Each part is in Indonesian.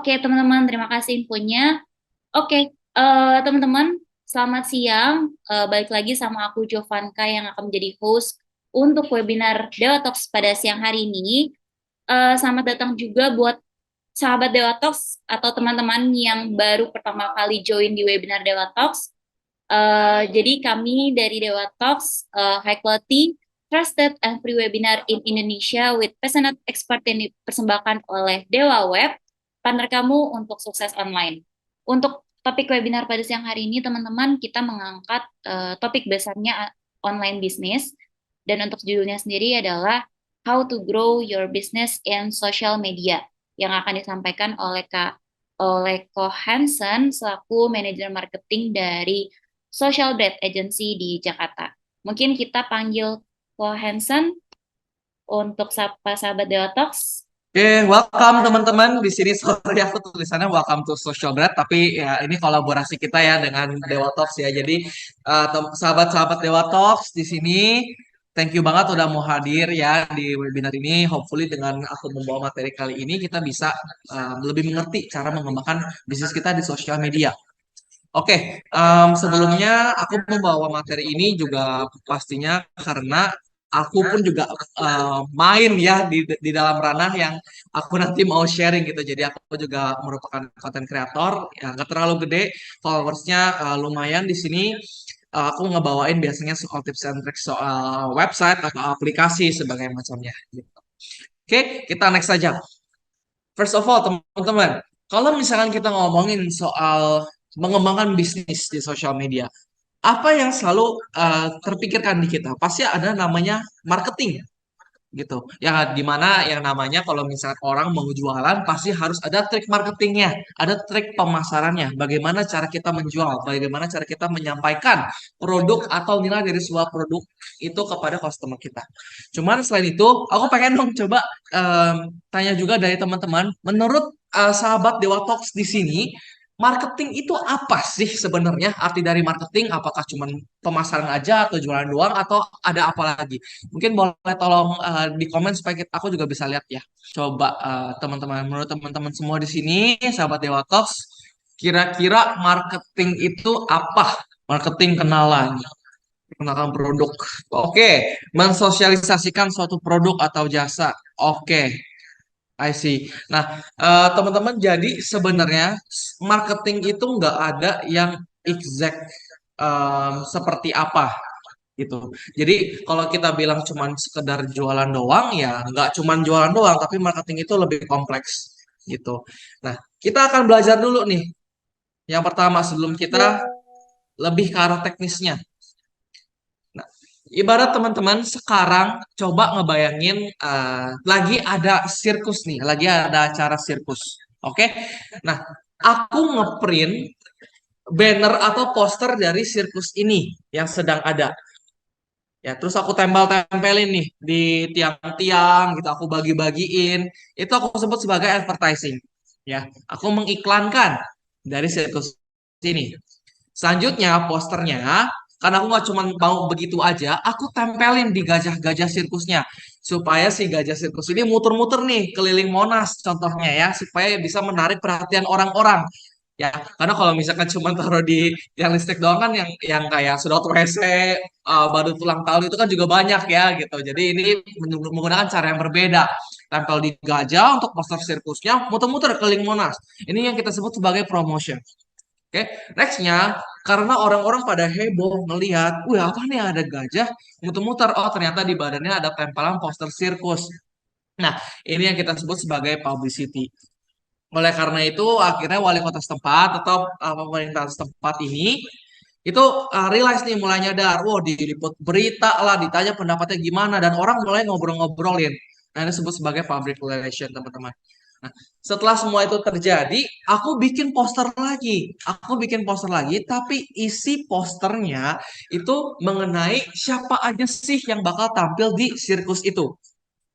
Oke, teman-teman, terima kasih infonya. Oke, teman-teman, selamat siang. Balik lagi sama aku Jovanka yang akan menjadi host untuk webinar Dewa Talks pada siang hari ini. Selamat datang juga buat sahabat Dewa Talks atau teman-teman yang baru pertama kali join di webinar Dewa Talks. Jadi kami dari Dewa Talks, high quality, trusted, and free webinar in Indonesia with passionate expert yang dipersembahkan oleh Dewa Web, partner kamu untuk sukses online. Untuk topik webinar pada siang hari ini, teman-teman, kita mengangkat topik besarnya online business, dan untuk judulnya sendiri adalah How to Grow Your Business in Social Media, yang akan disampaikan oleh Ko Hansen selaku manajer marketing dari Social Brand Agency di Jakarta. Mungkin kita panggil Ko Hansen untuk sapa sahabat Dewa Talks. Oke, welcome teman-teman. Di sini sorry aku tulisannya welcome to Social Bread, tapi ya ini kolaborasi kita ya dengan Dewa Talks ya. Jadi sahabat-sahabat Dewa Talks di sini, thank you banget udah mau hadir ya di webinar ini. Hopefully dengan aku membawa materi kali ini kita bisa lebih mengerti cara mengembangkan bisnis kita di sosial media. Oke, sebelumnya aku membawa materi ini juga pastinya karena aku pun juga main ya di dalam ranah yang aku nanti mau sharing gitu. Jadi aku juga merupakan content creator yang gak terlalu gede, followersnya lumayan di sini. Aku ngebawain biasanya soal tips and tricks soal website atau aplikasi sebagai macamnya. Gitu. Oke, kita next saja. First of all, teman-teman, kalau misalkan kita ngomongin soal mengembangkan bisnis di sosial media, apa yang selalu terpikirkan di kita? Pasti ada namanya marketing gitu. Ya dimana yang namanya kalau misalkan orang mau jualan pasti harus ada trik marketingnya, ada trik pemasarannya. Bagaimana cara kita menjual, bagaimana cara kita menyampaikan produk atau nilai dari sebuah produk itu kepada customer kita. Cuman selain itu, aku pengen dong coba tanya juga dari teman-teman, menurut sahabat Dewa Talks di sini, marketing itu apa sih sebenarnya? Arti dari marketing, apakah cuma pemasaran aja atau jualan doang atau ada apa lagi? Mungkin boleh tolong di komen supaya aku juga bisa lihat ya. Coba teman-teman, menurut teman-teman semua di sini, sahabat Dewa Talks, kira-kira marketing itu apa? Marketing kenalan, perkenalkan produk. Oke, mensosialisasikan suatu produk atau jasa. Oke, I see. Nah, teman-teman, jadi sebenarnya marketing itu nggak ada yang exact seperti apa gitu. Jadi kalau kita bilang cuman sekedar jualan doang, ya nggak cuman jualan doang, tapi marketing itu lebih kompleks gitu. Nah, kita akan belajar dulu nih. Yang pertama sebelum kita lebih ke arah teknisnya. Nah, ibarat teman-teman sekarang coba ngebayangin lagi ada sirkus nih, lagi ada acara sirkus. Oke? Nah, aku ngeprint banner atau poster dari sirkus ini yang sedang ada. Ya, terus aku tempel-tempelin nih di tiang-tiang gitu, aku bagi-bagiin. Itu aku sebut sebagai advertising. Ya, aku mengiklankan dari sirkus ini. Selanjutnya posternya, karena aku nggak cuma mau begitu aja, aku tempelin di gajah-gajah sirkusnya supaya si gajah sirkus ini muter-muter nih keliling Monas contohnya ya, supaya bisa menarik perhatian orang-orang. Ya, karena kalau misalkan cuma taruh di yang listrik doang kan yang kayak sedot WC, badut ulang tahun itu kan juga banyak ya gitu. Jadi ini menggunakan cara yang berbeda. Tempel di gajah untuk poster sirkusnya, muter-muter keliling Monas. Ini yang kita sebut sebagai promotion. Oke, nextnya karena orang-orang pada heboh melihat, wih apa nih ada gajah muter-muter, oh ternyata di badannya ada tempelan poster sirkus. Nah, ini yang kita sebut sebagai publicity. Oleh karena itu, akhirnya wali kota setempat atau pemerintah setempat ini itu realize nih mulai nyadar, wow diliput berita lah, ditanya pendapatnya gimana, dan orang mulai ngobrol-ngobrolin. Nah, ini disebut sebagai public relation, teman-teman. Nah, setelah semua itu terjadi, aku bikin poster lagi. Aku bikin poster lagi, tapi isi posternya itu mengenai siapa aja sih yang bakal tampil di sirkus itu.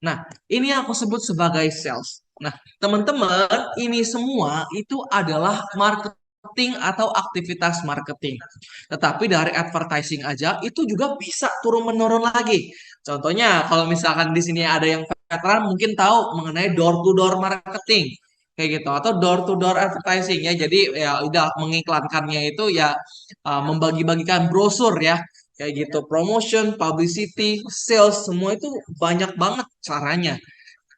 Nah, ini yang aku sebut sebagai sales. Nah, teman-teman, ini semua itu adalah marketing atau aktivitas marketing. Tetapi dari advertising aja itu juga bisa turun-menurun lagi. Contohnya, kalau misalkan di sini ada yang veteran mungkin tahu mengenai door to door marketing. kayak gitu, atau door to door advertising ya. Jadi ya udah mengiklankannya itu ya membagi-bagikan brosur ya, kayak gitu. Promotion, publicity, sales, semua itu banyak banget caranya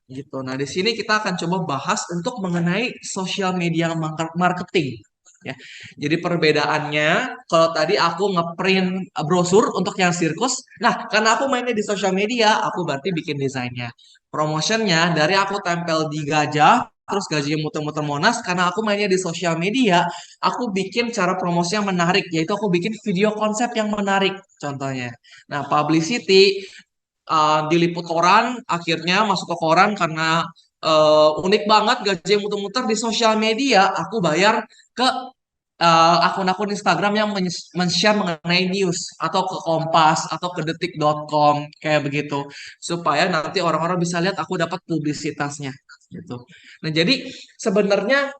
gitu. Nah, di sini kita akan coba bahas untuk mengenai social media marketing ya. Jadi perbedaannya, kalau tadi aku ngeprint brosur untuk yang sirkus, nah karena aku mainnya di social media, aku berarti bikin desainnya. Promotionnya dari aku tempel di gajah, terus gajinya muter-muter Monas, karena aku mainnya di sosial media, aku bikin cara promosi yang menarik, yaitu aku bikin video konsep yang menarik, contohnya. Nah, publicity diliput koran, akhirnya masuk ke koran karena unik banget gaji yang muter-muter di sosial media. Aku bayar ke akun-akun Instagram yang men-share mengenai news atau ke Kompas atau ke detik.com kayak begitu supaya nanti orang-orang bisa lihat aku dapat publisitasnya gitu. Nah, jadi sebenarnya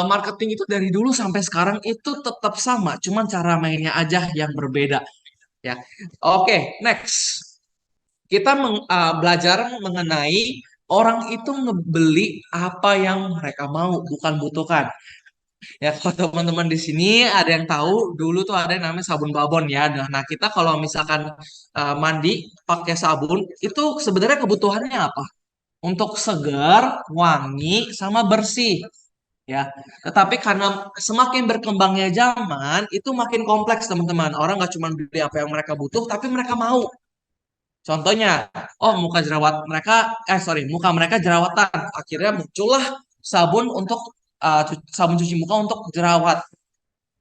marketing itu dari dulu sampai sekarang itu tetap sama, cuman cara mainnya aja yang berbeda ya. Oke, next. Kita belajar mengenai orang itu ngebeli apa yang mereka mau, bukan butuhkan. Ya, kalau teman-teman di sini ada yang tahu, dulu tuh ada yang namanya sabun babon ya. Nah, kita kalau misalkan mandi pakai sabun, itu sebenarnya kebutuhannya apa? Untuk segar, wangi, sama bersih. Ya, tetapi karena semakin berkembangnya zaman, itu makin kompleks teman-teman. Orang nggak cuma beli apa yang mereka butuh, tapi mereka mau. Contohnya, oh muka jerawat mereka, muka mereka jerawatan. Akhirnya muncullah sabun untuk sabun cuci muka untuk jerawat.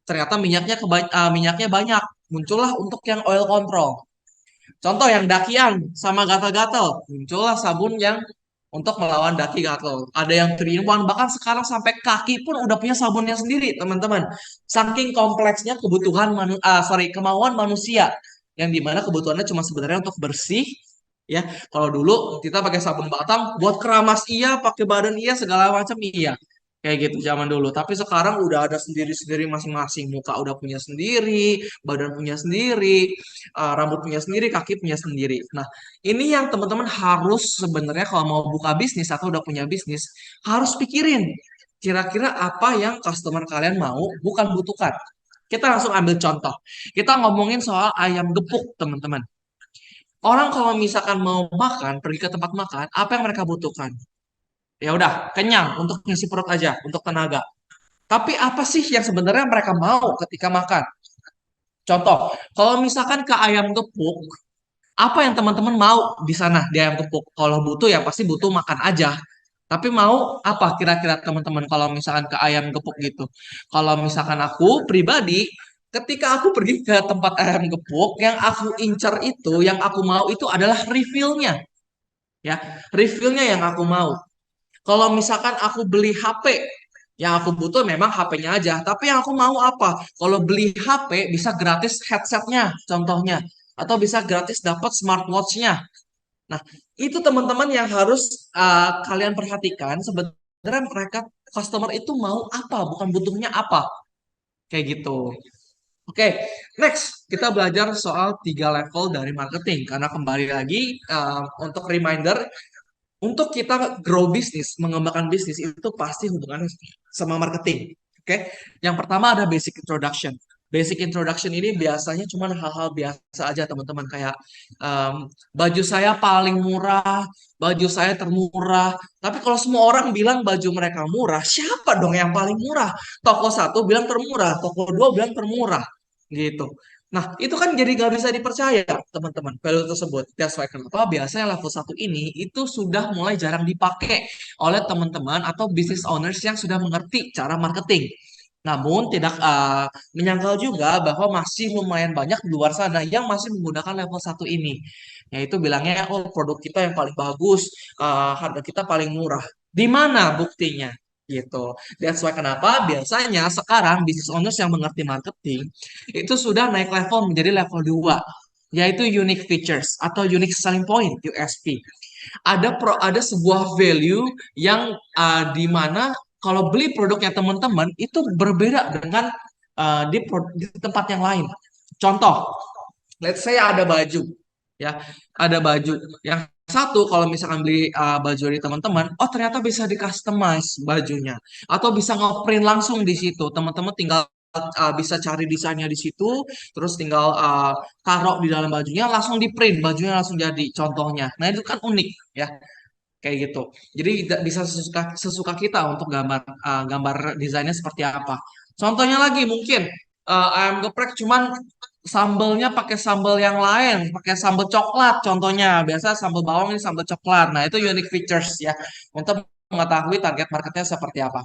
Ternyata minyaknya banyak. Muncullah untuk yang oil control. Contoh yang dakian sama gatal-gatal, muncullah sabun yang untuk melawan daki gatal. Ada yang 3 in 1, bahkan sekarang sampai kaki pun udah punya sabunnya sendiri, teman-teman. Saking kompleksnya kemauan manusia yang dimana kebutuhannya cuma sebenarnya untuk bersih ya. Kalau dulu kita pakai sabun batang buat keramas iya, pakai badan iya, segala macam iya. Kayak gitu zaman dulu. Tapi sekarang udah ada sendiri-sendiri masing-masing. Muka udah punya sendiri, badan punya sendiri, rambut punya sendiri, kaki punya sendiri. Nah, ini yang teman-teman harus sebenarnya kalau mau buka bisnis atau udah punya bisnis, harus pikirin kira-kira apa yang customer kalian mau, bukan butuhkan. Kita langsung ambil contoh. Kita ngomongin soal ayam gepuk, teman-teman. Orang kalau misalkan mau makan, pergi ke tempat makan, apa yang mereka butuhkan? Ya udah, kenyang untuk ngisi perut aja, untuk tenaga. Tapi apa sih yang sebenarnya mereka mau ketika makan? Contoh, kalau misalkan ke ayam gepuk, apa yang teman-teman mau di sana di ayam gepuk? Kalau butuh ya pasti butuh makan aja. Tapi mau apa kira-kira teman-teman kalau misalkan ke ayam gepuk gitu? Kalau misalkan aku pribadi, ketika aku pergi ke tempat ayam gepuk, yang aku incer itu, yang aku mau itu adalah refill-nya. Ya, refill-nya yang aku mau. Kalau misalkan aku beli HP, yang aku butuh memang HP-nya aja. Tapi yang aku mau apa? Kalau beli HP bisa gratis headsetnya, contohnya. Atau bisa gratis dapat smartwatch-nya. Nah, itu teman-teman yang harus kalian perhatikan. Sebenarnya mereka customer itu mau apa, bukan butuhnya apa. Kayak gitu. Oke, next kita belajar soal 3 level dari marketing. Karena kembali lagi untuk reminder, untuk kita grow bisnis, mengembangkan bisnis itu pasti hubungannya sama marketing. Oke, yang pertama ada basic introduction. Basic introduction ini biasanya cuma hal-hal biasa aja teman-teman, kayak baju saya paling murah, baju saya termurah. Tapi kalau semua orang bilang baju mereka murah, siapa dong yang paling murah? Toko satu bilang termurah, toko dua bilang termurah, gitu. Nah, itu kan jadi nggak bisa dipercaya, teman-teman, value tersebut. That's why kenapa biasanya level satu ini itu sudah mulai jarang dipakai oleh teman-teman atau business owners yang sudah mengerti cara marketing. Namun, tidak menyangkal juga bahwa masih lumayan banyak di luar sana yang masih menggunakan level satu ini. Yaitu bilangnya, oh produk kita yang paling bagus, harga kita paling murah. Di mana buktinya? Gitu. That's why kenapa biasanya sekarang business owners yang mengerti marketing itu sudah naik level menjadi level 2, yaitu unique features atau unique selling point USP. Ada sebuah value yang di mana kalau beli produknya teman-teman itu berbeda dengan di tempat yang lain. Contoh, let's say ada baju ya, ada baju yang satu, kalau misalkan beli baju dari teman-teman, oh ternyata bisa di customize bajunya, atau bisa ngeprint langsung di situ. Teman-teman tinggal bisa cari desainnya di situ, terus tinggal taruh di dalam bajunya, langsung di print, bajunya langsung jadi contohnya. Nah itu kan unik ya, kayak gitu. Jadi bisa sesuka sesuka kita untuk gambar desainnya seperti apa. Contohnya lagi mungkin ayam geprek cuman sambelnya pakai sambal yang lain, pakai sambal coklat contohnya. Biasa sambal bawang ini sambal coklat. Nah, itu unique features ya untuk mengetahui target marketnya seperti apa.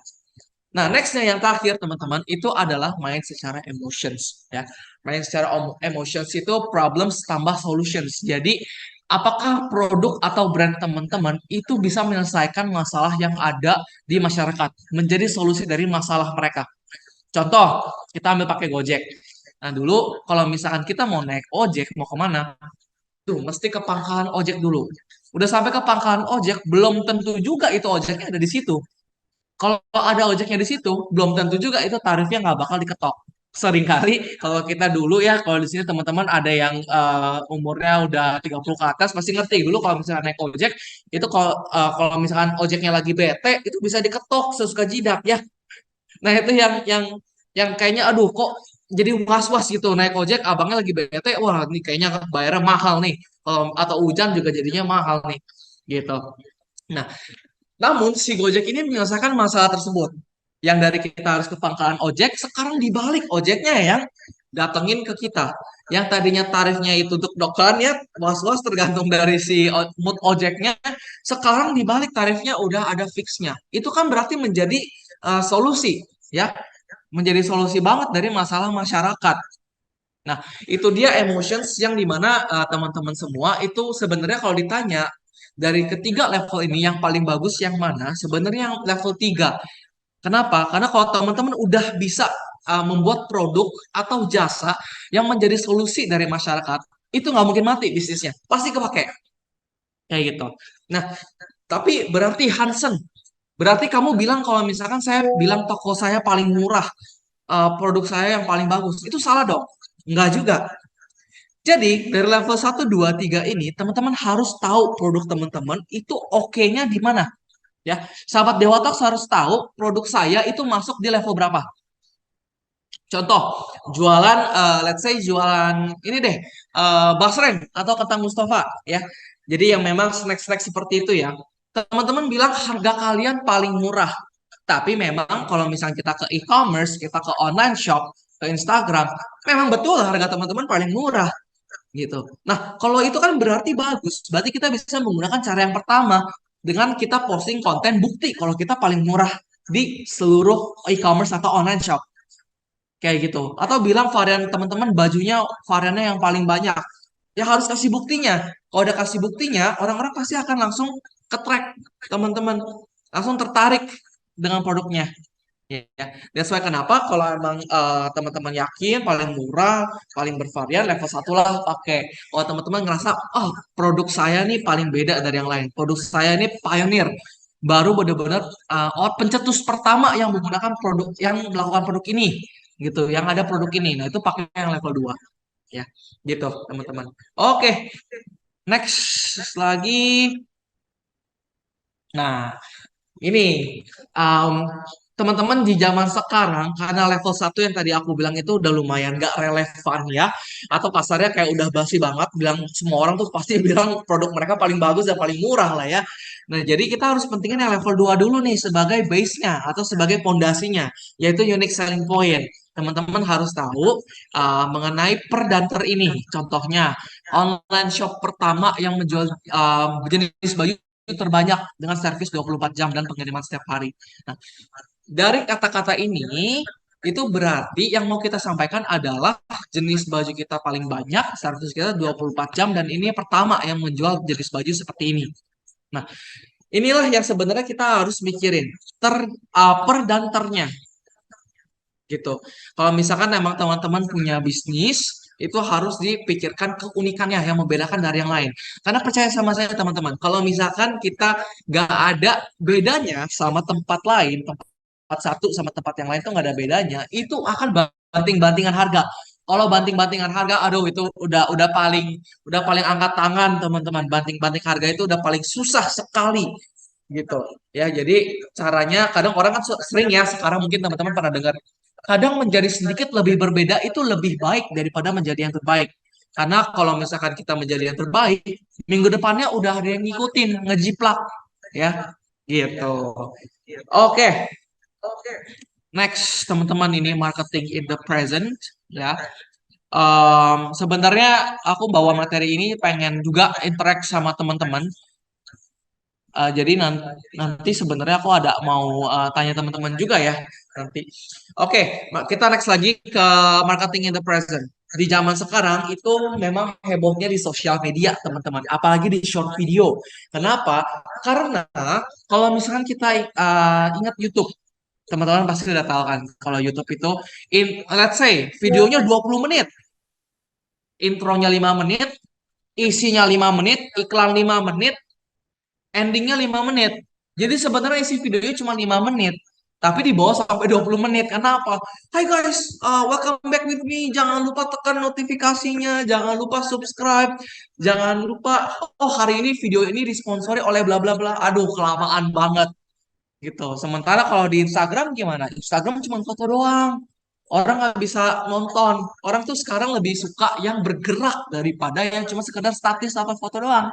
Nah, nextnya yang terakhir teman-teman itu adalah main secara emotions ya. Main secara emotions itu problems tambah solutions. Jadi apakah produk atau brand teman-teman itu bisa menyelesaikan masalah yang ada di masyarakat, menjadi solusi dari masalah mereka. Contoh, kita ambil pakai Gojek. Nah, dulu kalau misalkan kita mau naik ojek, mau kemana? Tuh, mesti ke pangkalan ojek dulu. Udah sampai ke pangkalan ojek, belum tentu juga itu ojeknya ada di situ. Kalau ada ojeknya di situ, belum tentu juga itu tarifnya nggak bakal diketok. Seringkali kalau kita dulu ya, kalau di sini teman-teman ada yang umurnya udah 30 ke atas, pasti ngerti dulu kalau misalnya naik ojek, itu kalau misalkan ojeknya lagi bete, itu bisa diketok sesuka jidat ya. Nah, itu yang kayaknya aduh kok jadi was-was gitu naik ojek abangnya lagi bete, wah ini kayaknya bayarnya mahal nih. Kalau atau hujan juga jadinya mahal nih. Gitu. Nah, namun si Gojek ini menyelesaikan masalah tersebut. Yang dari kita harus ke pangkalan ojek, sekarang dibalik ojeknya yang datengin ke kita. Yang tadinya tarifnya itu untuk dokteran ya, was-was tergantung dari si mood ojeknya. Sekarang dibalik tarifnya udah ada fixnya. Itu kan berarti menjadi solusi ya, menjadi solusi banget dari masalah masyarakat. Nah, itu dia emotions yang dimana teman-teman semua itu sebenarnya kalau ditanya dari ketiga level ini yang paling bagus yang mana? Sebenarnya yang level 3. Kenapa? Karena kalau teman-teman udah bisa membuat produk atau jasa yang menjadi solusi dari masyarakat, itu nggak mungkin mati bisnisnya. Pasti kepake. Kayak gitu. Nah, tapi berarti Hansen, berarti kamu bilang kalau misalkan saya bilang toko saya paling murah, produk saya yang paling bagus, itu salah dong. Enggak juga. Jadi dari level 1, 2, 3 ini teman-teman harus tahu produk teman-teman itu oke-nya di mana. Ya, sahabat Dewa Talks harus tahu produk saya itu masuk di level berapa. Contoh, jualan, let's say jualan ini deh, basreng atau kentang Mustafa ya. Jadi yang memang snack-snack seperti itu ya. Teman-teman bilang harga kalian paling murah. Tapi memang kalau misalnya kita ke e-commerce, kita ke online shop, ke Instagram, memang betul harga teman-teman paling murah gitu. Nah, kalau itu kan berarti bagus. Berarti kita bisa menggunakan cara yang pertama dengan kita posting konten bukti kalau kita paling murah di seluruh e-commerce atau online shop kayak gitu. Atau bilang varian teman-teman bajunya variannya yang paling banyak. Ya harus kasih buktinya. Kalau udah kasih buktinya, orang-orang pasti akan langsung ke track teman-teman, langsung tertarik dengan produknya. Ya, that's why kenapa kalau emang teman-teman yakin paling murah, paling bervarian level 1 lah pakai. Kalau teman-teman ngerasa, oh produk saya nih paling beda dari yang lain, produk saya ini pioneer, baru benar-benar oh pencetus pertama yang menggunakan produk, yang melakukan produk ini, gitu, yang ada produk ini. Nah itu pakai yang level 2 ya, gitu teman-teman. Oke, next lagi. Nah, ini um, teman-teman di zaman sekarang karena level 1 yang tadi aku bilang itu udah lumayan gak relevan ya, atau pasarnya kayak udah basi banget, bilang semua orang tuh pasti bilang produk mereka paling bagus dan paling murah lah ya. Nah, jadi kita harus pentingin yang level 2 dulu nih sebagai base-nya atau sebagai pondasinya, yaitu unique selling point. Teman-teman harus tahu mengenai per dan ter ini. Contohnya, online shop pertama yang menjual jenis baju terbanyak dengan servis 24 jam dan pengiriman setiap hari. Nah, dari kata-kata ini itu berarti yang mau kita sampaikan adalah jenis baju kita paling banyak, servis kita 24 jam dan ini pertama yang menjual jenis baju seperti ini. Nah, inilah yang sebenarnya kita harus mikirin per dan ternya gitu. Kalau misalkan emang teman-teman punya bisnis, itu harus dipikirkan keunikannya yang membedakan dari yang lain. Karena percaya sama saya teman-teman, kalau misalkan kita nggak ada bedanya sama tempat lain, tempat satu sama tempat yang lain tuh nggak ada bedanya, itu akan banting-bantingan harga. Kalau banting-bantingan harga, aduh itu udah paling angkat tangan teman-teman. Banting-banting harga itu udah paling susah sekali gitu. Ya, jadi caranya kadang orang kan sering ya sekarang mungkin teman-teman pernah dengar. Kadang menjadi sedikit lebih berbeda itu lebih baik daripada menjadi yang terbaik. Karena kalau misalkan kita menjadi yang terbaik, minggu depannya udah ada yang ngikutin, ngejiplak ya. Gitu. Oke, next teman-teman ini marketing in the present ya. Sebenarnya aku bawa materi ini pengen juga interact sama teman-teman. Jadi nanti sebenarnya aku ada mau tanya teman-teman juga ya nanti. Oke, kita next lagi ke marketing in the present. Di zaman sekarang itu memang hebohnya di sosial media, teman-teman. Apalagi di short video. Kenapa? Karena kalau misalkan kita ingat YouTube, teman-teman pasti udah tahu kan kalau YouTube itu let's say videonya 20 menit, intronya 5 menit, isinya 5 menit, iklan 5 menit, endingnya 5 menit. Jadi sebenarnya isi videonya cuma 5 menit, tapi dibawa sampai 20 menit. Kenapa? Hai guys, welcome back with me. Jangan lupa tekan notifikasinya, jangan lupa subscribe, jangan lupa, oh hari ini video ini disponsori oleh bla bla bla. Aduh, kelamaan banget gitu. Sementara kalau di Instagram gimana? Instagram cuma foto doang. Orang nggak bisa nonton. Orang tuh sekarang lebih suka yang bergerak daripada yang cuma sekedar statis apa foto doang.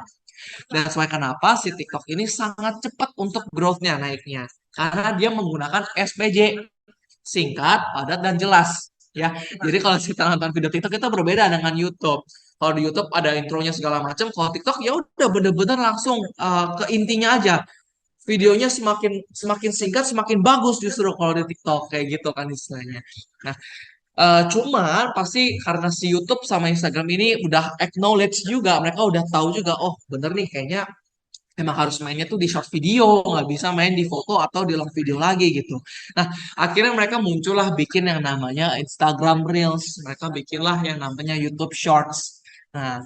That's why kenapa si TikTok ini sangat cepat untuk growth-nya naiknya. Karena dia menggunakan SPJ, singkat, padat, dan jelas. Ya, jadi kalau kita nonton video TikTok itu berbeda dengan YouTube. Kalau di YouTube ada intronya segala macam, kalau TikTok ya udah bener-bener langsung ke intinya aja. Videonya semakin semakin singkat, semakin bagus justru kalau di TikTok kayak gitu kan istilahnya. Nah, cuman pasti karena si YouTube sama Instagram ini udah acknowledge juga, mereka udah tahu juga, oh bener nih kayaknya emang harus mainnya tuh di short video, nggak bisa main di foto atau di long video lagi gitu. Nah, akhirnya mereka muncullah bikin yang namanya Instagram Reels, mereka bikinlah yang namanya YouTube Shorts. Nah,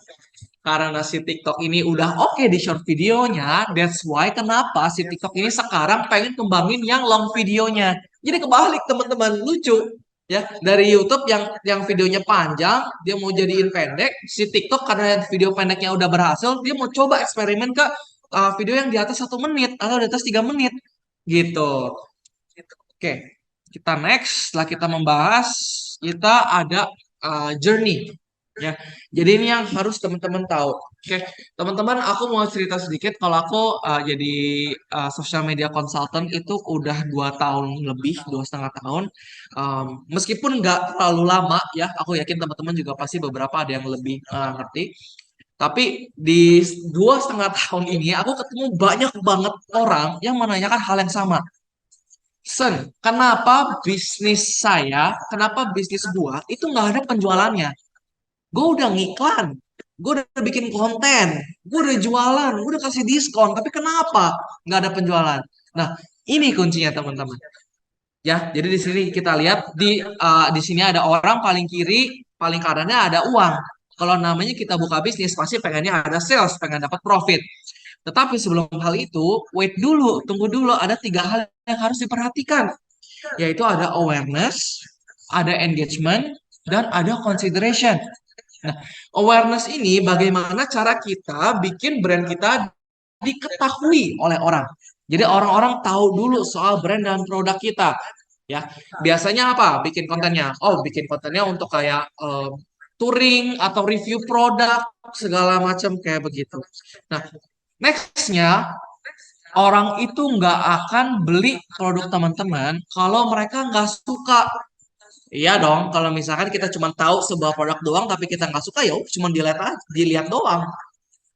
karena si TikTok ini udah oke di short videonya, that's why kenapa si TikTok ini sekarang pengen kembangin yang long videonya. Jadi kebalik teman-teman, lucu ya. Dari YouTube yang videonya panjang, dia mau jadiin pendek, si TikTok karena video pendeknya udah berhasil, dia mau coba eksperimen ke video yang di atas 1 menit atau di atas 3 menit gitu. Oke, kita next. Setelah kita membahas, kita ada journey. Ya, jadi ini yang harus teman-teman tahu. Oke, teman-teman, aku mau cerita sedikit. Kalau aku jadi social media consultant itu udah 2 tahun lebih, 2,5 tahun. Meskipun nggak terlalu lama, ya, aku yakin teman-teman juga pasti beberapa ada yang lebih ngerti. Tapi di 2,5 tahun ini aku ketemu banyak banget orang yang menanyakan hal yang sama. Sen, kenapa bisnis gua itu nggak ada penjualannya? Gue udah ngiklan, gue udah bikin konten, gue udah jualan, gue udah kasih diskon, tapi kenapa nggak ada penjualan? Nah, ini kuncinya teman-teman. Ya, jadi di sini kita lihat di sini ada orang paling kiri, paling kanannya ada uang. Kalau namanya kita buka bisnis, pasti pengennya ada sales, pengen dapat profit. Tetapi sebelum hal itu, wait dulu, tunggu dulu, ada 3 hal yang harus diperhatikan, yaitu ada awareness, ada engagement, dan ada consideration. Nah, awareness ini bagaimana cara kita bikin brand kita diketahui oleh orang. Jadi orang-orang tahu dulu soal brand dan produk kita. Ya, biasanya apa? Bikin kontennya. Oh, bikin kontennya untuk kayak touring atau review produk segala macam kayak begitu. Nah, nextnya orang itu nggak akan beli produk teman-teman kalau mereka nggak suka. Iya dong, kalau misalkan kita cuma tahu sebuah produk doang tapi kita nggak suka ya cuma dilihat aja, dilihat doang.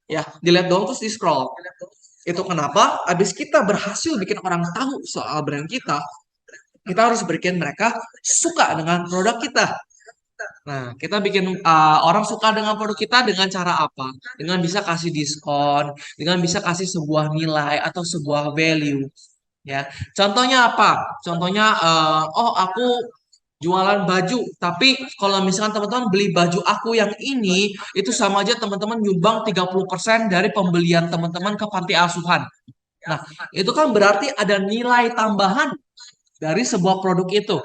Ya, dilihat doang terus di scroll. Itu kenapa abis kita berhasil bikin orang tahu soal brand kita harus bikin mereka suka dengan produk kita. Nah, kita bikin orang suka dengan produk kita dengan cara apa? Dengan bisa kasih diskon, dengan bisa kasih sebuah nilai atau sebuah value. Ya, contohnya apa? Contohnya, oh aku jualan baju, tapi kalau misalkan teman-teman beli baju aku yang ini, itu sama aja teman-teman nyumbang 30% dari pembelian teman-teman ke panti asuhan. Nah, itu kan berarti ada nilai tambahan dari sebuah produk itu.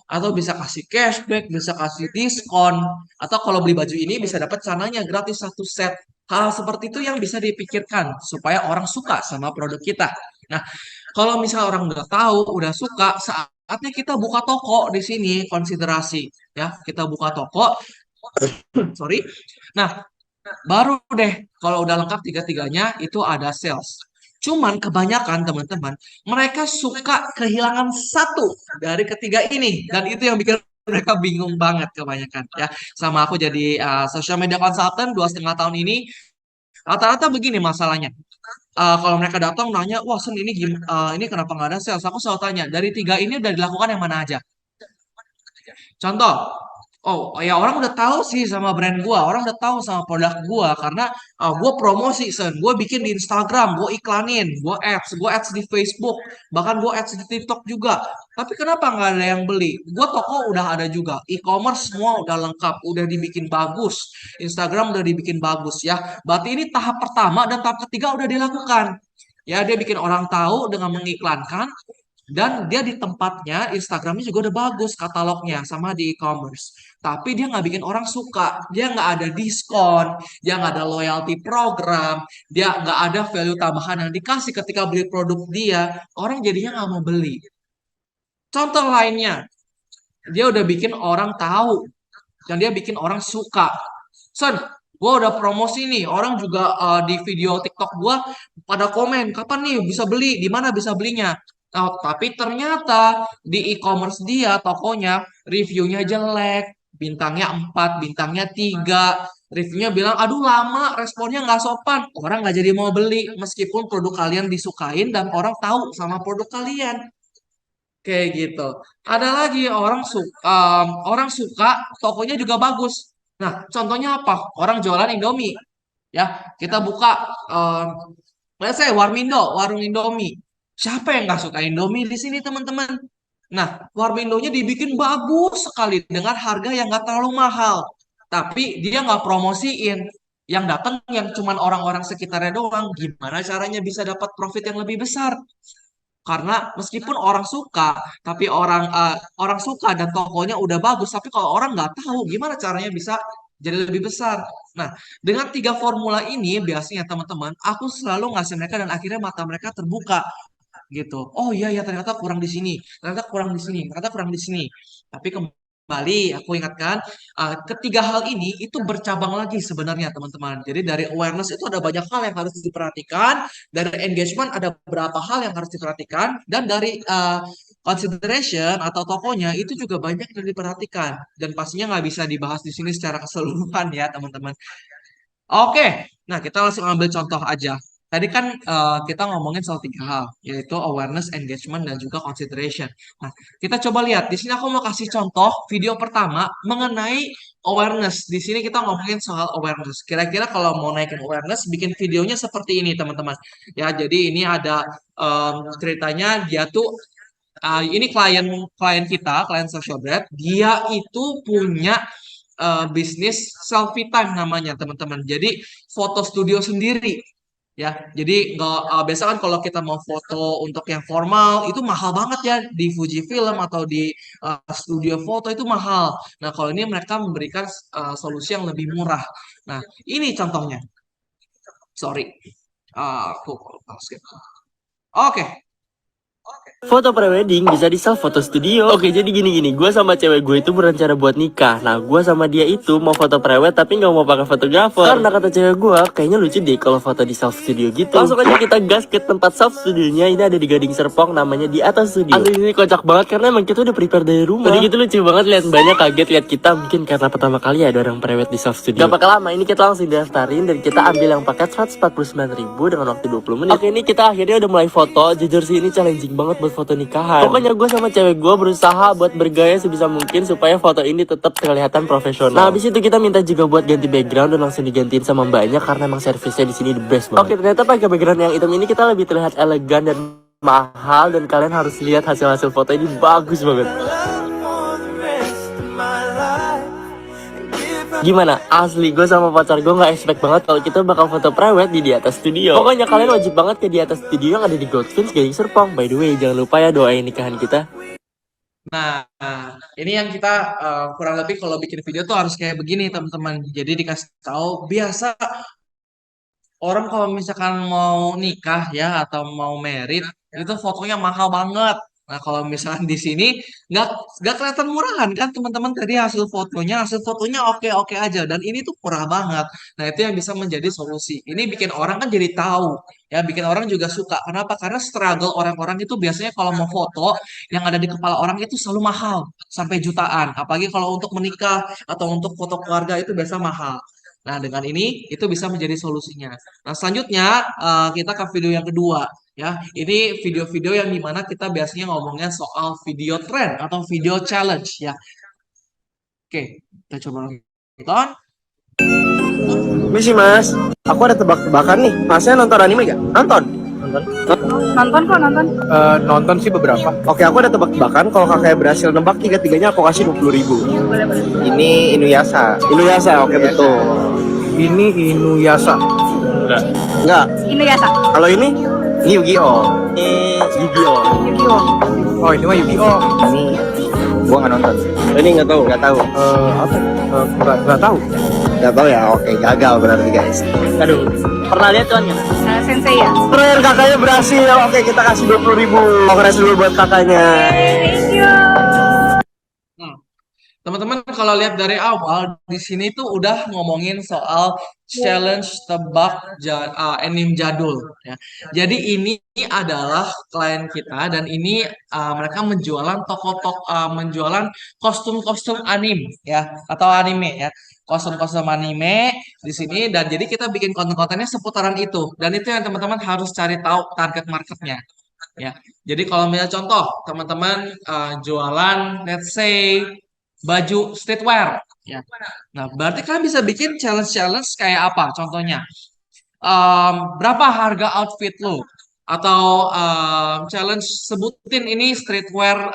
atau bisa kasih cashback, bisa kasih diskon, atau kalau beli baju ini bisa dapat celananya gratis satu set. Hal seperti itu yang bisa dipikirkan supaya orang suka sama produk kita. Nah, kalau misalnya orang udah tahu, udah suka, saatnya kita buka toko di sini, konsiderasi ya. Kita buka toko, sorry. Nah, baru deh kalau udah lengkap tiga-tiganya itu ada sales. Cuman kebanyakan teman-teman mereka suka kehilangan satu dari ketiga ini dan itu yang bikin mereka bingung banget kebanyakan ya. Sama aku jadi social media consultant 2,5 tahun ini rata-rata begini masalahnya. Kalau mereka datang nanya, wah Sen ini kenapa nggak ada sales? Aku selalu tanya dari tiga ini udah dilakukan yang mana aja? Contoh, oh ya orang udah tahu sih sama brand gua, orang udah tahu sama produk gua karena gua promosi sen, gua bikin di Instagram, gua iklanin, gua ads di Facebook, bahkan gua ads di TikTok juga. Tapi kenapa nggak ada yang beli? Gua toko udah ada juga, e-commerce semua udah lengkap, udah dibikin bagus, Instagram udah dibikin bagus ya. Berarti ini tahap pertama dan tahap ketiga udah dilakukan. Ya, dia bikin orang tahu dengan mengiklankan, dan dia di tempatnya Instagramnya juga udah bagus katalognya sama di e-commerce. Tapi dia nggak bikin orang suka. Dia nggak ada diskon, dia nggak ada loyalty program, dia nggak ada value tambahan yang dikasih ketika beli produk dia. Orang jadinya nggak mau beli. Contoh lainnya, dia udah bikin orang tahu dan dia bikin orang suka. Son, gue udah promosi nih. Orang juga di video TikTok gue pada komen, kapan nih bisa beli? Di mana bisa belinya? Nah, tapi ternyata di e-commerce dia, tokonya, reviewnya jelek. Bintangnya 4, bintangnya 3. Reviewnya bilang, aduh lama, responnya nggak sopan. Orang nggak jadi mau beli, meskipun produk kalian disukain dan orang tahu sama produk kalian. Kayak gitu. Ada lagi orang suka tokonya juga bagus. Nah, contohnya apa? Orang jualan Indomie. Ya, kita buka let's say Warmindo, warung Indomie. Siapa yang nggak suka Indomie di sini, teman-teman? Nah, Warmindonya dibikin bagus sekali dengan harga yang nggak terlalu mahal. Tapi dia nggak promosiin. Yang datang yang cuman orang-orang sekitarnya doang. Gimana caranya bisa dapat profit yang lebih besar? Karena meskipun orang suka, tapi orang suka dan tokonya udah bagus, tapi kalau orang nggak tahu gimana caranya bisa jadi lebih besar. Nah, dengan tiga formula ini biasanya teman-teman, aku selalu ngasih mereka dan akhirnya mata mereka terbuka gitu. Oh iya ya ternyata kurang di sini, ternyata kurang di sini, ternyata kurang di sini. Tapi kembali aku ingatkan ketiga hal ini itu bercabang lagi sebenarnya teman-teman. Jadi dari awareness itu ada banyak hal yang harus diperhatikan, dari engagement ada beberapa hal yang harus diperhatikan, dan dari consideration atau tokonya itu juga banyak yang diperhatikan dan pastinya nggak bisa dibahas di sini secara keseluruhan ya teman-teman. Oke, nah kita langsung ambil contoh aja. Tadi kan kita ngomongin soal tiga hal, yaitu awareness, engagement, dan juga consideration. Nah, kita coba lihat. Di sini aku mau kasih contoh video pertama mengenai awareness. Di sini kita ngomongin soal awareness. Kira-kira kalau mau naikin awareness, bikin videonya seperti ini, teman-teman. Ya, jadi ini ada ceritanya dia tuh ini klien klien kita, klien social bread, dia itu punya bisnis selfie time namanya teman-teman. Jadi foto studio sendiri ya. Jadi nggak biasa kan kalau kita mau foto untuk yang formal itu mahal banget ya di Fujifilm atau di studio foto itu mahal. Nah kalau ini mereka memberikan solusi yang lebih murah. Nah ini contohnya. Sorry, aku skip. Oke, Foto prewedding bisa di self foto studio. Oke, jadi gini-gini, gue sama cewek gue itu berencana buat nikah. Nah, gue sama dia itu mau foto prewed tapi nggak mau pakai fotografer. Karena kata cewek gue, kayaknya lucu deh kalau foto di self studio gitu. Langsung aja kita gas ke tempat self studionya. Ini ada di Gading Serpong, namanya Di Atas Studio. Asli ini kocak banget karena emang kita udah prepare dari rumah. Tadi gitu lucu banget lihat banyak kaget lihat kita mungkin karena pertama kali ada orang prewed di self studio. Gak bakal lama, ini kita langsung daftarin dan kita ambil yang paket 149.000 dengan waktu 20 menit. Oke, ini kita akhirnya udah mulai foto. Jujur sih ini challenging banget buat foto nikahan. Pokoknya gue sama cewek gue berusaha buat bergaya sebisa mungkin supaya foto ini tetap kelihatan profesional. Nah, habis itu kita minta juga buat ganti background dan langsung digantiin sama mbaknya karena emang servisnya di sini the best banget. Oke, ternyata pakai background yang hitam ini kita lebih terlihat elegan dan mahal dan kalian harus lihat hasil foto ini bagus banget. Gimana? Asli gue sama pacar gue nggak expect banget kalau kita bakal foto prewed di atas studio. Pokoknya kalian wajib banget ke di atas studio yang ada di Goldfinch Gading Serpong. By the way, jangan lupa ya doain nikahan kita. Nah, ini yang kita kurang lebih kalau bikin video tuh harus kayak begini, teman-teman. Jadi dikasih tahu biasa orang kalau misalkan mau nikah ya atau mau merit itu fotonya mahal banget. Nah, kalau misalkan di sini nggak nggak kelihatan murahan kan teman-teman tadi hasil fotonya oke-oke aja dan ini tuh murah banget. Nah, itu yang bisa menjadi solusi. Ini bikin orang kan jadi tahu ya, bikin orang juga suka. Kenapa? Karena struggle orang-orang itu biasanya kalau mau foto yang ada di kepala orang itu selalu mahal sampai jutaan. Apalagi kalau untuk menikah atau untuk foto keluarga itu biasa mahal. Nah, dengan ini itu bisa menjadi solusinya. Nah, selanjutnya kita ke video yang kedua ya. Ini video-video yang dimana kita biasanya ngomongnya soal video trend atau video challenge ya. Oke, kita coba nonton. Misi mas, aku ada tebak-tebakan nih. Masnya nonton anime gak? Nonton? Nonton? Nonton kok nonton. Nonton sih beberapa. Oke, aku ada tebak-tebakan. Kalau kakak berhasil nebak tiga-tiganya aku kasih 20.000. Boleh boleh. Ini Inuyasha. Inuyasha, oke betul. Ini Inuyasha. Enggak. Inuyasha. Kalau ini Yu-Gi-Oh. Yu-Gi-Oh. Yu-Gi-Oh. Oh ini mah Yu-Gi-Oh. Ini Gua nggak nonton. ini nggak tahu. Nggak tahu. Apa? Nggak tahu. Nggak tahu ya. Oke, gagal berarti guys. Aduh. Pernah lihat tuan nggak? Sensei ya. Keren, kakaknya berhasil. Oke, kita kasih 20.000. Kongres dulu buat kakaknya. Thank you. Nah, teman-teman kalau lihat dari awal di sini tuh udah ngomongin soal challenge tebak anime jadul ya. Jadi ini adalah klien kita dan ini mereka menjualan kostum-kostum anime ya atau anime ya. Kostum-kostum anime di sini dan jadi kita bikin konten-kontennya seputaran itu dan itu yang teman-teman harus cari tahu target marketnya ya. Jadi kalau misalnya contoh teman-teman jualan let's say baju streetwear ya. Nah, berarti kalian bisa bikin challenge-challenge kayak apa? Contohnya, berapa harga outfit lo? Atau challenge sebutin ini streetwear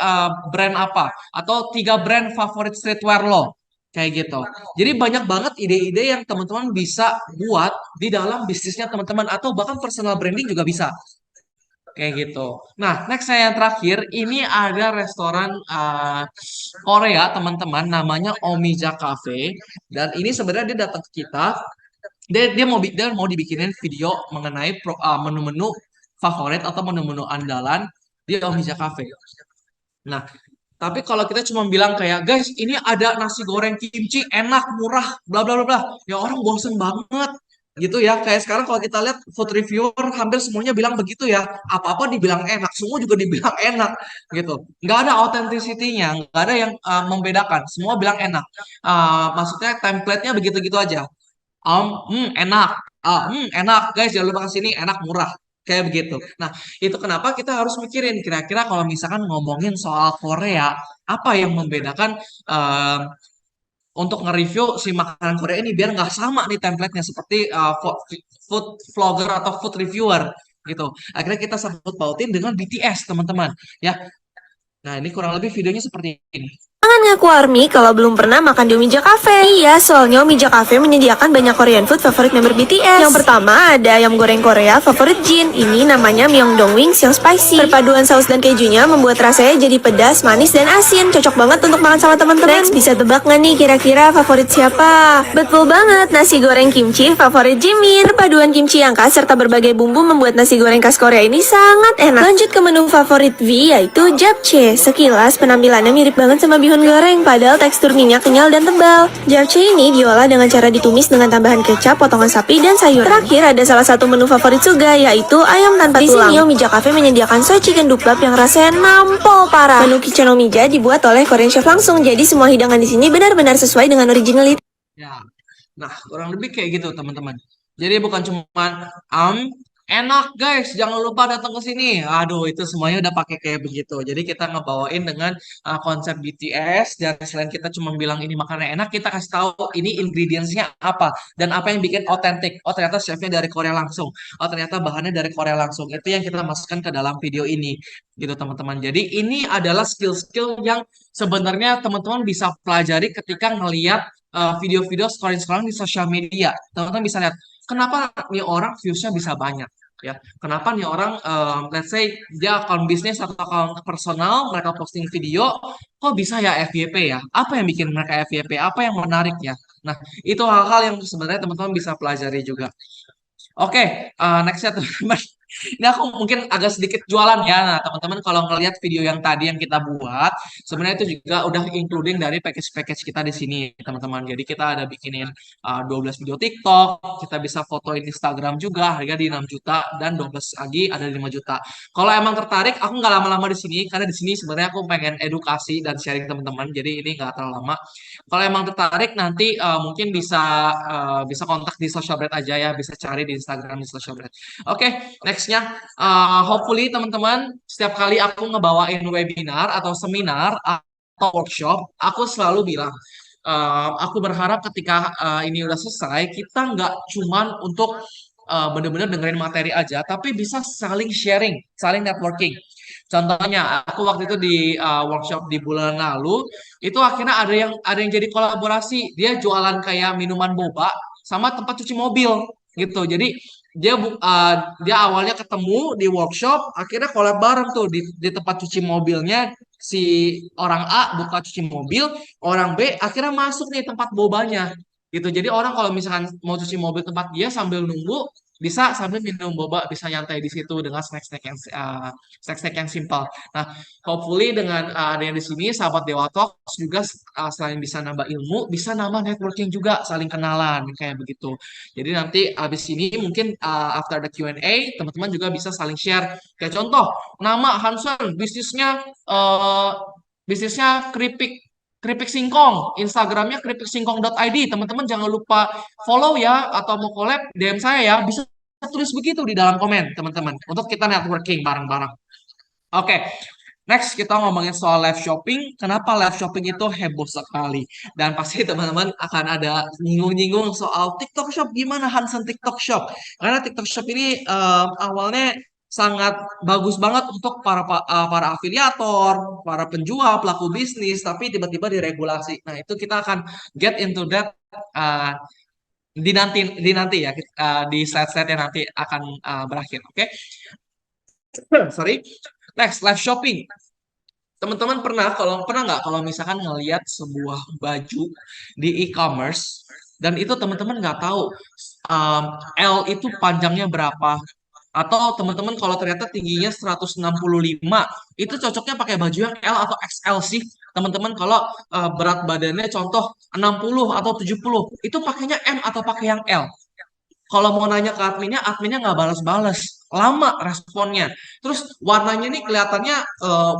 brand apa? Atau 3 brand favorit streetwear lo? Kayak gitu. Jadi banyak banget ide-ide yang teman-teman bisa buat di dalam bisnisnya teman-teman atau bahkan personal branding juga bisa. Kayak gitu. Nah, next saya yang terakhir, ini ada restoran Korea, teman-teman, namanya Omija Cafe. Dan ini sebenarnya dia datang ke kita, dia mau dibikinin video mengenai menu-menu favorit atau menu-menu andalan di Omija Cafe. Nah, tapi kalau kita cuma bilang kayak, guys, ini ada nasi goreng kimchi enak, murah, bla bla bla bla, ya orang bosen banget gitu ya. Kayak sekarang kalau kita lihat food reviewer hampir semuanya bilang begitu ya. Apa-apa dibilang enak, semua juga dibilang enak gitu. Nggak ada authenticity-nya, nggak ada yang membedakan. Semua bilang enak. Maksudnya template-nya begitu-gitu aja. Enak. Enak. Guys, jangan lupa kesini, enak, murah. Kayak begitu. Nah, itu kenapa kita harus mikirin kira-kira kalau misalkan ngomongin soal Korea, apa yang membedakan em, untuk nge-review si makanan Korea ini biar nggak sama nih template-nya seperti food vlogger atau food reviewer gitu. Akhirnya kita sangkut pautin dengan BTS, teman-teman. Ya. Nah, ini kurang lebih videonya seperti ini. Jangan ngaku ARMY kalau belum pernah makan di Omija Cafe. Iya, soalnya Omija Cafe menyediakan banyak Korean food favorit member BTS. Yang pertama ada ayam goreng Korea favorit Jin. Ini namanya Myeongdong Wings yang spicy. Perpaduan saus dan kejunya membuat rasanya jadi pedas, manis, dan asin. Cocok banget untuk makan sama teman-teman. Next, bisa tebak nggak nih kira-kira favorit siapa? Betul banget, nasi goreng kimchi favorit Jimin. Perpaduan kimchi yang khas serta berbagai bumbu membuat nasi goreng khas Korea ini sangat enak. Lanjut ke menu favorit V, yaitu japchae. Sekilas penampilannya mirip banget sama bihun goreng, padahal tekstur minyak kenyal dan tebal. Japchae ini diolah dengan cara ditumis dengan tambahan kecap, potongan sapi, dan sayur. Terakhir ada salah satu menu favorit Suga, yaitu ayam tanpa tulang. Di sini Omija Cafe menyediakan soy chicken duplap yang rasanya nampol parah. Menu Kitchen Omija dibuat oleh Korean chef langsung, jadi semua hidangan di sini benar-benar sesuai dengan originality. Ya. Nah, kurang lebih kayak gitu, teman-teman. Jadi bukan cuma enak guys, jangan lupa datang ke sini. Aduh, itu semuanya udah pakai kayak begitu. Jadi kita ngebawain dengan konsep BTS dan selain kita cuma bilang ini makanan enak, kita kasih tahu ini ingredientsnya apa dan apa yang bikin otentik. Oh, ternyata chefnya dari Korea langsung. Oh, ternyata bahannya dari Korea langsung. Itu yang kita masukkan ke dalam video ini, gitu teman-teman. Jadi ini adalah skill-skill yang sebenarnya teman-teman bisa pelajari ketika ngelihat video-video scrolling-scrolling di sosial media. Teman-teman bisa lihat kenapa nih orang views-nya bisa banyak? Ya, kenapa nih orang, let's say dia akun bisnis atau akun personal, mereka posting video, kok bisa ya FYP ya? Apa yang bikin mereka FYP? Apa yang menarik ya? Nah, itu hal-hal yang sebenarnya teman-teman bisa pelajari juga. Oke, next ya teman-teman. Ini aku mungkin agak sedikit jualan ya. Nah, teman-teman kalau ngelihat video yang tadi yang kita buat, sebenarnya itu juga udah including dari package-package kita di sini, teman-teman. Jadi kita ada bikinin 12 video TikTok, kita bisa fotoin Instagram juga, harga di 6 juta, dan 12 lagi ada di 5 juta. Kalau emang tertarik, aku nggak lama-lama di sini, karena di sini sebenarnya aku pengen edukasi dan sharing teman-teman, jadi ini nggak terlalu lama. Kalau emang tertarik nanti mungkin bisa kontak di social bread aja ya, bisa cari di Instagram di social bread. Oke, nextnya, hopefully teman-teman setiap kali aku ngebawain webinar atau seminar atau workshop, aku selalu bilang, aku berharap ketika ini udah selesai, kita nggak cuman untuk bener-bener dengerin materi aja, tapi bisa saling sharing, saling networking. Contohnya, aku waktu itu di workshop di bulan lalu, itu akhirnya ada yang jadi kolaborasi. Dia jualan kayak minuman boba sama tempat cuci mobil gitu. Jadi dia awalnya ketemu di workshop, akhirnya collab bareng tuh di tempat cuci mobilnya si orang A buka cuci mobil, orang B akhirnya masuk nih tempat bobanya gitu. Jadi orang kalau misalkan mau cuci mobil tempat dia sambil nunggu bisa sambil minum boba, bisa nyantai di situ dengan snack-snack yang simpel. Nah, hopefully dengan ada yang di sini sahabat Dewa Talks juga selain bisa nambah ilmu, bisa nambah networking juga, saling kenalan kayak begitu. Jadi nanti abis ini mungkin after the Q&A teman-teman juga bisa saling share. Kayak contoh, nama Hansen bisnisnya keripik keripik singkong, Instagramnya keripik-singkong.id. Teman-teman jangan lupa follow ya, atau mau collab DM saya ya, bisa tulis begitu di dalam komen teman-teman untuk kita networking bareng-bareng. Oke, next kita ngomongin soal live shopping. Kenapa live shopping itu heboh sekali? Dan pasti teman-teman akan ada nyinggung-nyinggung soal TikTok Shop. Gimana Hansen TikTok Shop? Karena TikTok Shop ini awalnya sangat bagus banget untuk para afiliator, para penjual, pelaku bisnis, tapi tiba-tiba diregulasi. Nah, itu kita akan get into that uh, di nanti ya, di slide-slide yang nanti akan berakhir. Oke, sorry. Next, live shopping. Teman-teman pernah nggak kalau misalkan ngelihat sebuah baju di e-commerce dan itu teman-teman nggak tahu um, L itu panjangnya berapa, atau teman-teman kalau ternyata tingginya 165 itu cocoknya pakai baju yang L atau XL sih teman-teman. Kalau berat badannya contoh 60 atau 70 itu pakainya M atau pakai yang L. Kalau mau nanya ke adminnya nggak balas-balas, lama responnya. Terus warnanya nih kelihatannya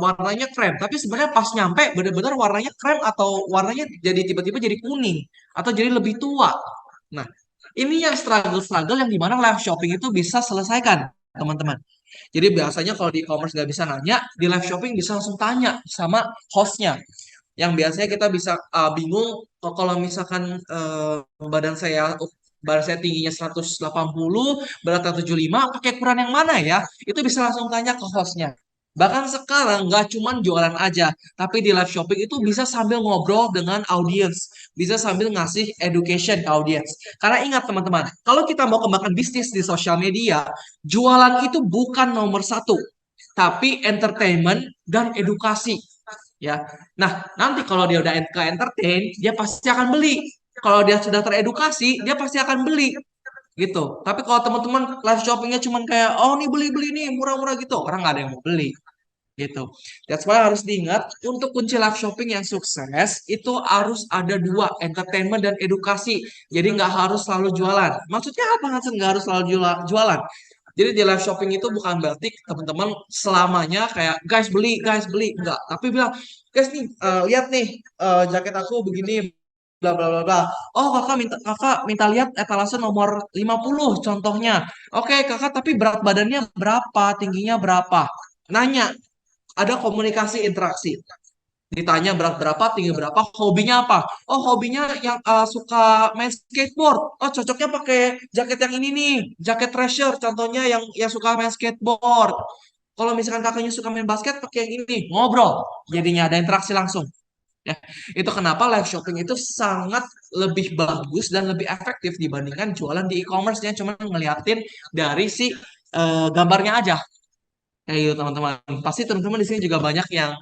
warnanya krem, tapi sebenarnya pas nyampe bener-bener warnanya krem atau warnanya jadi tiba-tiba jadi kuning atau jadi lebih tua. Nah, ini yang struggle-struggle yang dimana live shopping itu bisa selesaikan, teman-teman. Jadi biasanya kalau di e-commerce nggak bisa nanya, di live shopping bisa langsung tanya sama hostnya. Yang biasanya kita bisa bingung kalau misalkan badan saya tingginya 180, beratnya 75, pakai ukuran yang mana ya? Itu bisa langsung tanya ke hostnya. Bahkan sekarang nggak cuma jualan aja, tapi di live shopping itu bisa sambil ngobrol dengan audiens, bisa sambil ngasih education ke audiens. Karena ingat teman-teman, kalau kita mau kembangkan bisnis di sosial media, jualan itu bukan nomor satu, tapi entertainment dan edukasi. Ya, nah nanti kalau dia udah ke entertain, dia pasti akan beli. Kalau dia sudah teredukasi, dia pasti akan beli gitu. Tapi kalau teman-teman live shoppingnya cuma kayak oh nih beli-beli nih murah-murah gitu, orang nggak ada yang mau beli gitu. That's why harus diingat untuk kunci live shopping yang sukses itu harus ada dua, entertainment dan edukasi. Jadi nggak harus selalu jualan. Maksudnya apa nggak harus selalu jualan? Jadi di live shopping itu bukan berarti teman-teman selamanya kayak guys beli enggak. Tapi bilang guys nih lihat nih jaket aku begini bla bla bla bla. Oh kakak minta lihat etalase nomor 50 contohnya. Oke kakak tapi berat badannya berapa, tingginya berapa? Nanya, ada komunikasi interaksi. Ditanya berat berapa, tinggi berapa, hobinya apa? Oh, hobinya yang suka main skateboard. Oh, cocoknya pakai jaket yang ini nih, jaket Thrasher contohnya yang suka main skateboard. Kalau misalkan kakaknya suka main basket, pakai yang ini, ngobrol. Jadinya ada interaksi langsung. Ya, itu kenapa live shopping itu sangat lebih bagus dan lebih efektif dibandingkan jualan di e-commerce yang cuma ngeliatin dari si gambarnya aja kayak gitu teman-teman. Pasti teman-teman di sini juga banyak yang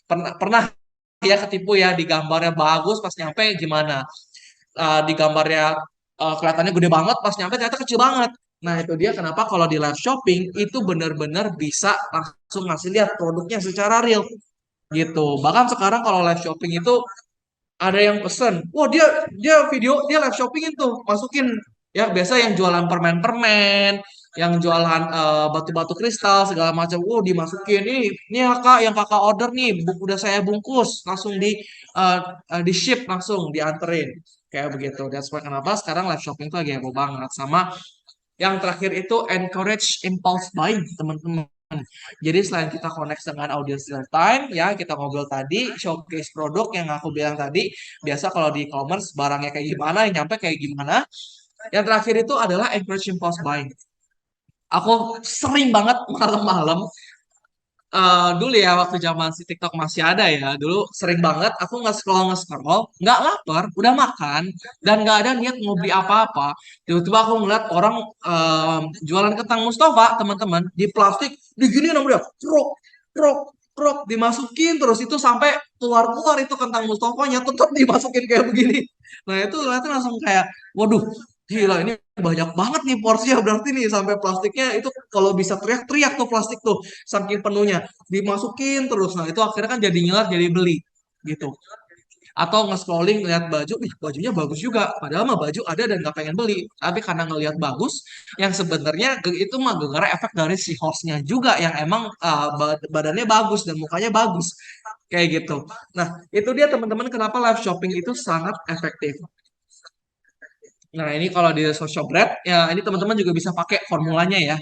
pernah pernah ya ketipu ya di gambarnya bagus pas nyampe gimana. Di gambarnya kelihatannya gede banget pas nyampe ternyata kecil banget. Nah, itu dia kenapa kalau di live shopping itu benar-benar bisa langsung ngasih lihat produknya secara real gitu. Bahkan sekarang kalau live shopping itu ada yang pesen, wah dia dia video dia live shopping itu masukin ya biasa yang jualan permen-permen, yang jualan batu-batu kristal segala macam, wow dimasukin ini ya kak yang kakak order nih udah saya bungkus langsung eh, di ship langsung dianterin kayak begitu. That's why kenapa sekarang live shopping itu lagi heboh banget sama yang terakhir itu encourage impulse buying teman-teman. Jadi selain kita connect dengan audience real time, ya kita ngobrol tadi, showcase produk yang aku bilang tadi, biasa kalau di e-commerce barangnya kayak gimana, yang nyampe kayak gimana. Yang terakhir itu adalah encourage impulse buying. Aku sering banget malam-malam, dulu ya waktu zaman si TikTok masih ada ya, dulu sering banget aku nge-scroll, nggak lapar, udah makan, dan nggak ada niat mau beli apa-apa. Tiba-tiba aku ngeliat orang jualan kentang Mustafa, teman-teman, di plastik, digini namanya, krok, krok, krok, dimasukin terus itu sampai keluar-keluar itu kentang Mustafanya tetap dimasukin kayak begini. Nah itu ngeliatnya langsung kayak, waduh, gila ini banyak banget nih porsinya berarti nih sampai plastiknya itu kalau bisa teriak-teriak tuh plastik tuh saking penuhnya dimasukin terus. Nah itu akhirnya kan jadi ngiler jadi beli gitu. Atau nge-scrolling lihat baju, ih bajunya bagus juga. Padahal mah baju ada dan nggak pengen beli. Tapi karena ngelihat bagus, yang sebenarnya itu mah gara-gara efek dari si hostnya juga yang emang badannya bagus dan mukanya bagus. Kayak gitu. Nah, itu dia teman-teman kenapa live shopping itu sangat efektif. Nah, ini kalau di social bread, ya ini teman-teman juga bisa pakai formulanya ya.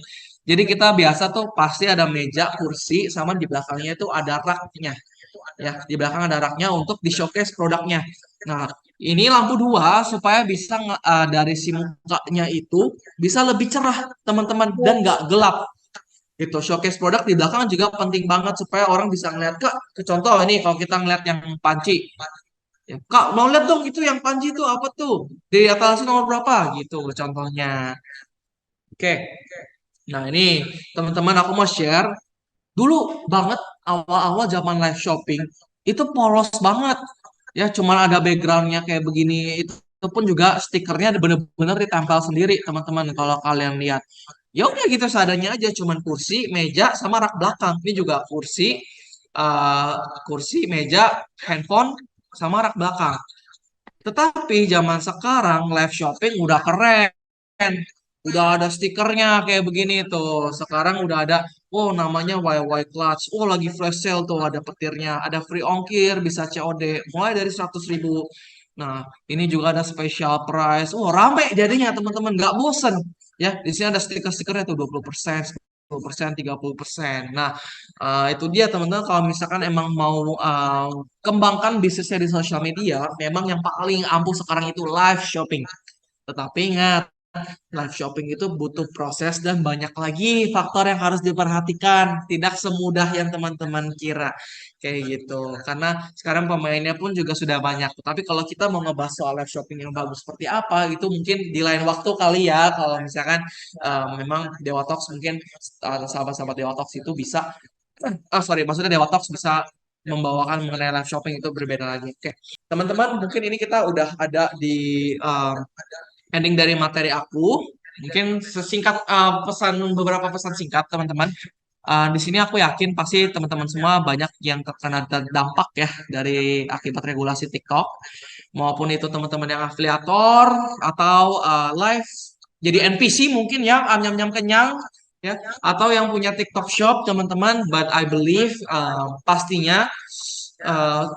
Jadi kita biasa tuh pasti ada meja, kursi, sama di belakangnya itu ada raknya. Ya, di belakang ada raknya untuk di showcase produknya. Nah, ini lampu dua supaya bisa dari si mukanya itu bisa lebih cerah, teman-teman, dan nggak gelap. Gitu, showcase produk di belakang juga penting banget supaya orang bisa ngeliat ke contoh ini kalau kita ngeliat yang panci. Ya, Kak, mau lihat dong itu yang Panji itu apa tuh? Di atas nomor berapa gitu contohnya. Oke. Nah, ini teman-teman aku mau share dulu banget awal-awal zaman live shopping itu polos banget. Ya, cuman ada backgroundnya kayak begini itu pun juga stikernya bener-bener ditempel sendiri, teman-teman kalau kalian lihat. Ya udah gitu seadanya aja cuman kursi, meja sama rak belakang. Ini juga eh, kursi, meja, handphone sama rak belakang. Tetapi zaman sekarang live shopping udah keren. Udah ada stikernya kayak begini tuh. Sekarang udah ada, oh namanya YY Clutch. Oh lagi flash sale tuh ada petirnya. Ada free ongkir, bisa COD. Mulai dari 100.000. Nah, ini juga ada special price. Oh rame jadinya teman-teman. Nggak bosen. Ya, di sini ada stiker-stikernya tuh 20%, 10%, 30%. Nah, itu dia teman-teman kalau misalkan emang mau kembangkan bisnisnya di sosial media, memang yang paling ampuh sekarang itu live shopping. Tetapi ingat, live shopping itu butuh proses dan banyak lagi faktor yang harus diperhatikan. Tidak semudah yang teman-teman kira. Kayak gitu. Karena sekarang pemainnya pun juga sudah banyak. Tapi kalau kita mau ngebahas soal live shopping yang bagus seperti apa, itu mungkin di lain waktu kali ya. Kalau misalkan memang Dewa Talks mungkin sahabat-sahabat Dewa Talks itu bisa, sorry, maksudnya Dewa Talks bisa membawakan mengenai live shopping itu berbeda lagi. Oke, teman-teman, mungkin ini kita udah ada di ending dari materi aku. Mungkin sesingkat pesan beberapa pesan singkat teman-teman. Di sini aku yakin pasti teman-teman semua banyak yang terkena dampak ya dari akibat regulasi TikTok, maupun itu teman-teman yang afiliator atau live jadi NPC mungkin ya nyam-nyam kenyang ya, atau yang punya TikTok shop teman-teman. But I believe pastinya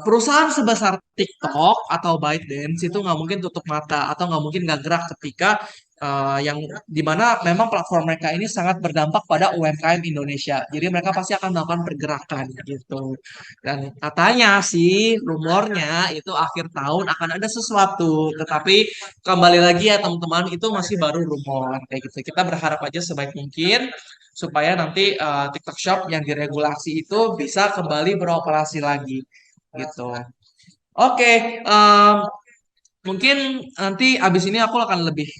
perusahaan sebesar TikTok atau ByteDance itu nggak mungkin tutup mata atau nggak mungkin nggak gerak ketika yang dimana memang platform mereka ini sangat berdampak pada UMKM Indonesia. Jadi mereka pasti akan melakukan pergerakan gitu. Dan katanya sih rumornya itu akhir tahun akan ada sesuatu. Tetapi kembali lagi ya teman-teman itu masih baru rumor kayak gitu. Kita berharap aja sebaik mungkin supaya nanti TikTok Shop yang diregulasi itu bisa kembali beroperasi lagi gitu. Oke, mungkin nanti abis ini aku akan lebih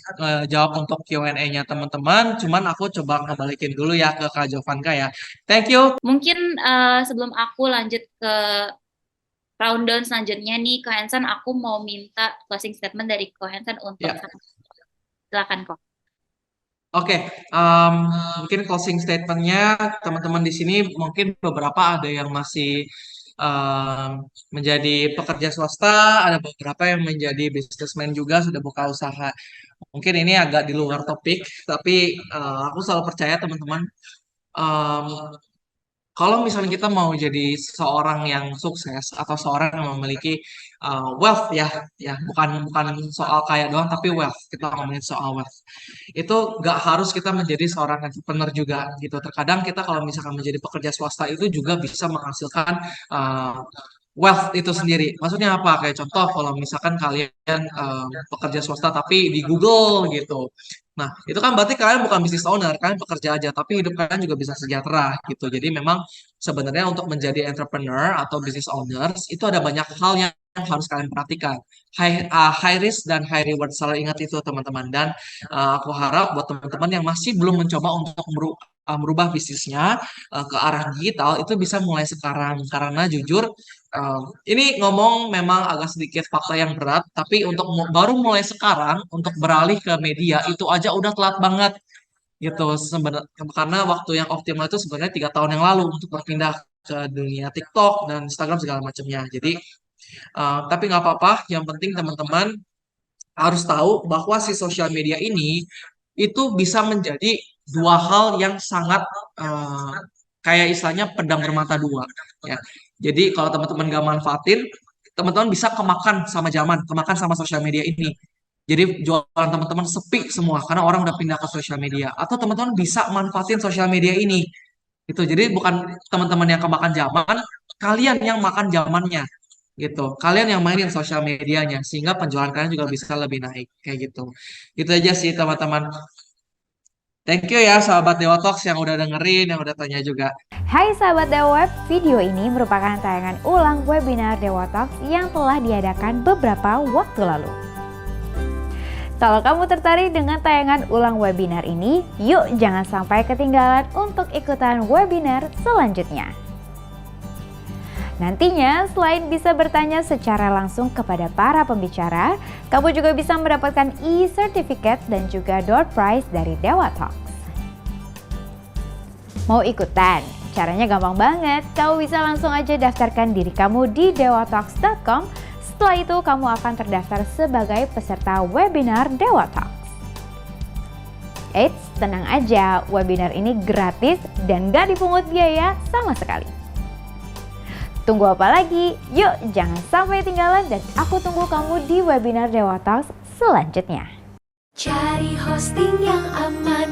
jawab untuk Q&A-nya teman-teman. Cuman aku coba ngebalikin dulu ya ke Kak Jovanka ya. Thank you. Mungkin sebelum aku lanjut ke rundown selanjutnya nih, Ko Hansen, aku mau minta closing statement dari Ko Hansen untuk Ya. silakan Ko. Oke, mungkin closing statement-nya teman-teman di sini mungkin beberapa ada yang masih menjadi pekerja swasta, ada beberapa yang menjadi businessman juga sudah buka usaha. Mungkin ini agak di luar topik, tapi aku selalu percaya teman-teman, kalau misalnya kita mau jadi seorang yang sukses atau seorang yang memiliki wealth ya, bukan bukan soal kaya doang, tapi wealth. Kita ngomongin soal wealth. Itu gak harus kita menjadi seorang entrepreneur juga gitu. Terkadang kita kalau misalkan menjadi pekerja swasta itu juga bisa menghasilkan uh, wealth itu sendiri. Maksudnya apa? Kayak contoh kalau misalkan kalian pekerja swasta tapi di Google gitu. Nah, itu kan berarti kalian bukan business owner, kalian pekerja aja, tapi hidup kalian juga bisa sejahtera gitu. Jadi memang sebenarnya untuk menjadi entrepreneur atau business owners itu ada banyak hal yang harus kalian perhatikan. High risk dan high reward, selalu ingat itu teman-teman. Dan aku harap buat teman-teman yang masih belum mencoba untuk merubah bisnisnya ke arah digital itu bisa mulai sekarang. Karena jujur ini ngomong memang agak sedikit fakta yang berat, tapi untuk baru mulai sekarang untuk beralih ke media itu aja udah telat banget gitu sebenarnya, karena waktu yang optimal itu sebenarnya 3 tahun yang lalu untuk berpindah ke dunia TikTok dan Instagram segala macamnya. Jadi tapi nggak apa-apa, yang penting teman-teman harus tahu bahwa si sosial media ini itu bisa menjadi dua hal yang sangat kayak istilahnya pedang bermata dua ya. Jadi kalau teman-teman gak manfaatin, teman-teman bisa kemakan sama zaman, kemakan sama sosial media ini. Jadi jualan teman-teman sepi semua karena orang udah pindah ke sosial media. Atau teman-teman bisa manfaatin sosial media ini. Itu jadi bukan teman-teman yang kemakan zaman, kalian yang makan zamannya gitu. Kalian yang mainin sosial medianya sehingga penjualan kalian juga bisa lebih naik kayak gitu. Itu aja sih teman-teman. Thank you ya sahabat Dewa Talks yang udah dengerin, yang udah tanya juga. Hai sahabat Dewa Web, video ini merupakan tayangan ulang webinar Dewa Talks yang telah diadakan beberapa waktu lalu. Kalau kamu tertarik dengan tayangan ulang webinar ini, yuk jangan sampai ketinggalan untuk ikutan webinar selanjutnya. Nantinya, selain bisa bertanya secara langsung kepada para pembicara, kamu juga bisa mendapatkan e-certificate dan juga door prize dari Dewa Talks. Mau ikutan? Caranya gampang banget. Kamu bisa langsung aja daftarkan diri kamu di dewatalks.com. Setelah itu, kamu akan terdaftar sebagai peserta webinar Dewa Talks. Eits, tenang aja, webinar ini gratis dan gak dipungut biaya sama sekali. Tunggu apa lagi? Yuk, jangan sampai ketinggalan dan aku tunggu kamu di webinar Dewa Talks selanjutnya. Cari hosting yang aman